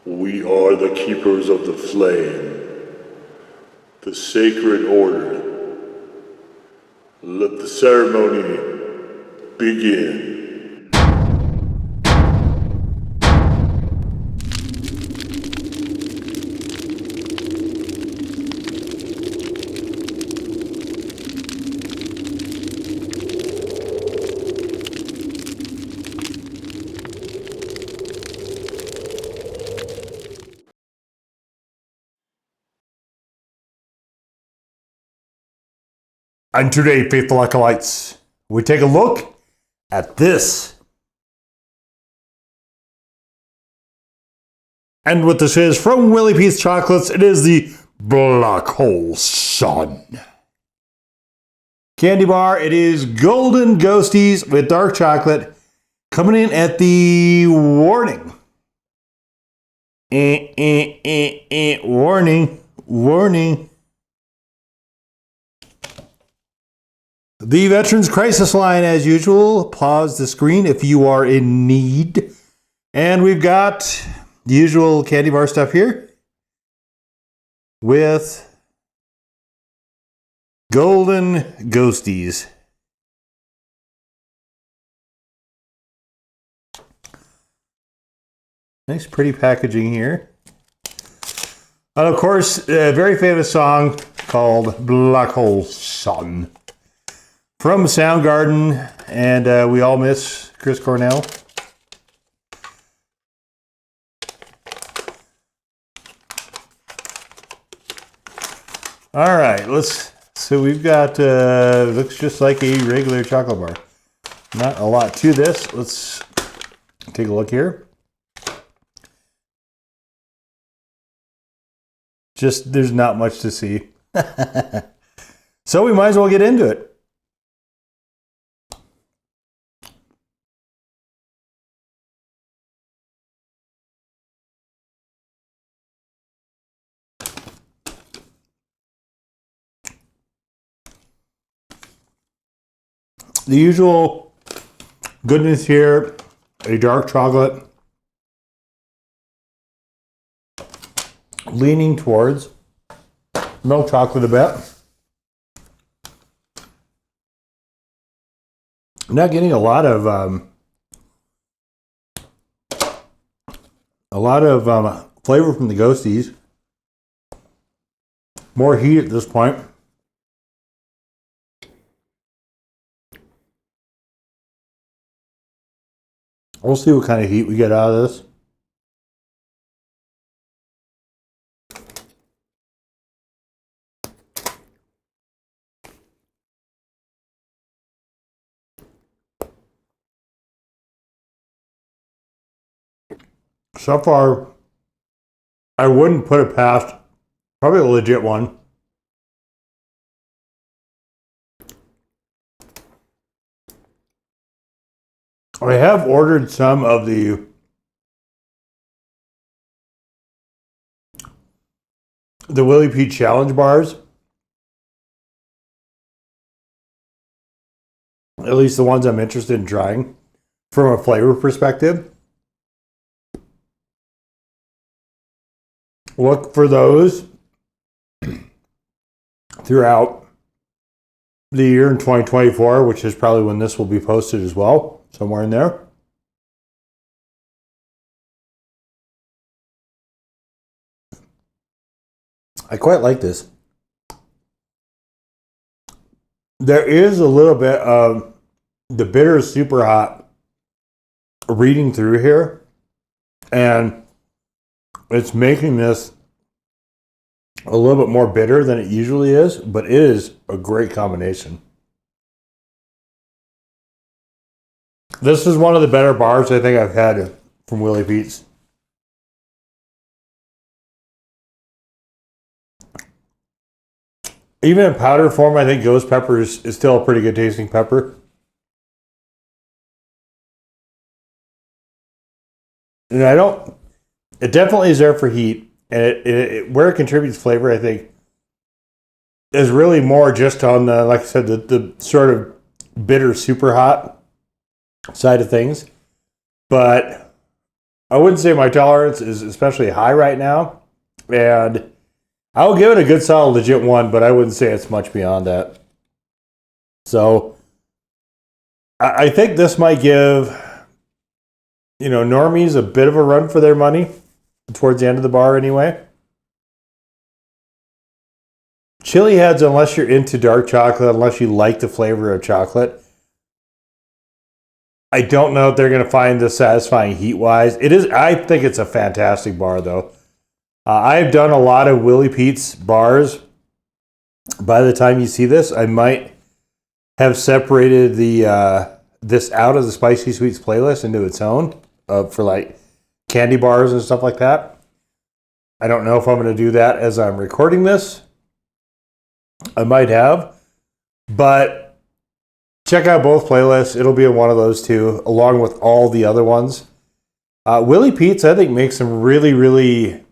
We are the keepers of the flame, the sacred order. Let the ceremony begin. And today, faithful acolytes, we take a look at this. And what this is from Willy Pete Chocolates, it is the Black Hole Sun candy bar. It is golden ghosties with dark chocolate, coming in at the warning. Warning. The Veterans Crisis line, as usual. Pause the screen if you are in need. And we've got the usual candy bar stuff here with golden ghosties. Nice, pretty packaging here. And of course, a very famous song called Black Hole Sun from Soundgarden, and we all miss Chris Cornell. All right, so we've got, looks just like a regular chocolate bar. Not a lot to this. Let's take a look here. Just, there's not much to see. So we might as well get into it. The usual goodness here, a dark chocolate, leaning towards milk chocolate a bit. I'm not getting a lot of flavor from the ghosties. More heat at this point. We'll see what kind of heat we get out of this. So far, I wouldn't put it past probably a legit one. I have ordered some of the Willy Pete Challenge bars. At least the ones I'm interested in trying from a flavor perspective. Look for those throughout the year in 2024, which is probably when this will be posted as well, somewhere in there. I quite like this. There is a little bit of the bitter super hot reading through here, and it's making this a little bit more bitter than it usually is, but it is a great combination. This is one of the better bars I think I've had from Willy Pete's. Even in powder form, I think ghost pepper is still a pretty good tasting pepper. And it definitely is there for heat. And where it contributes flavor, I think, is really more just on the, like I said, the sort of bitter, super hot side of things. But I wouldn't say my tolerance is especially high right now. And I will give it a good solid legit 1, but I wouldn't say it's much beyond that. So I think this might give, normies a bit of a run for their money towards the end of the bar anyway. Chili heads, unless you're into dark chocolate, unless you like the flavor of chocolate, I don't know if they're going to find this satisfying heat-wise. I think it's a fantastic bar, though. I've done a lot of Willy Pete's bars. By the time you see this, I might have separated this out of the Spicy Sweets playlist into its own for like candy bars and stuff like that. I don't know if I'm going to do that as I'm recording this. I might have, but check out both playlists. It'll be in one of those two, along with all the other ones. Willy Pete's, I think, makes some really, really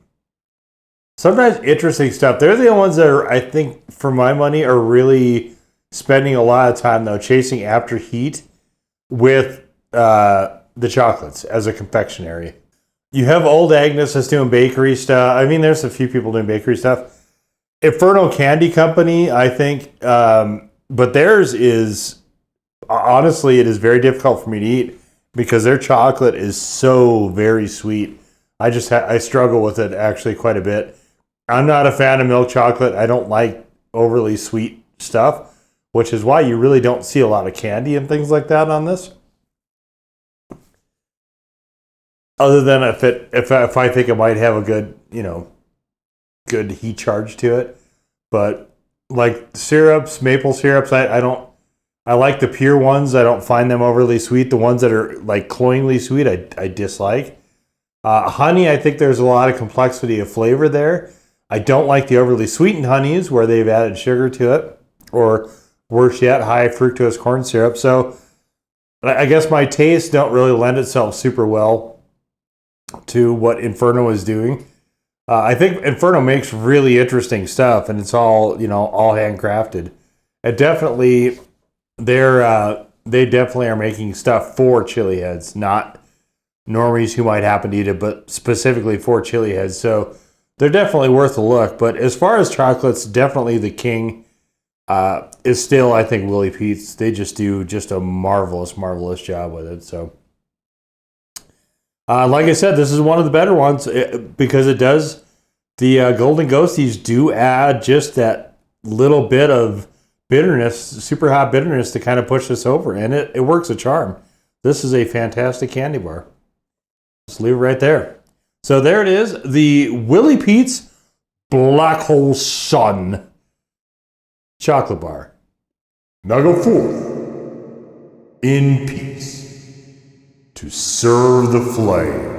sometimes interesting stuff. They're the ones that are, I think, for my money, are really spending a lot of time, though, chasing after heat with the chocolates as a confectionery. You have Old Agnes that's doing bakery stuff. I mean, there's a few people doing bakery stuff. Inferno Candy Company, I think, but theirs is, honestly, it is very difficult for me to eat because their chocolate is so very sweet. I struggle with it actually quite a bit. I'm not a fan of milk chocolate. I don't like overly sweet stuff, which is why you really don't see a lot of candy and things like that on this. Other than if I think it might have a good, good heat charge to it. But like syrups, maple syrups, I like the pure ones. I don't find them overly sweet. The ones that are like cloyingly sweet, I dislike. Honey, I think there's a lot of complexity of flavor there. I don't like the overly sweetened honeys where they've added sugar to it, or worse yet, high fructose corn syrup. So I guess my tastes don't really lend itself super well to what Inferno is doing. I think Inferno makes really interesting stuff, and it's all all handcrafted. And definitely, they definitely are making stuff for chili heads, not normies who might happen to eat it, but specifically for chili heads. So they're definitely worth a look. But as far as chocolates, definitely the king is still, I think, Willy Pete's. They just do a marvelous, marvelous job with it. So. Like I said, this is one of the better ones because it does. The Golden Ghosties do add just that little bit of bitterness, super hot bitterness to kind of push this over, and it works a charm. This is a fantastic candy bar. Just leave it right there. So there it is, the Willy Pete's Black Hole Sun chocolate bar. Now go forth in peace to serve the flame.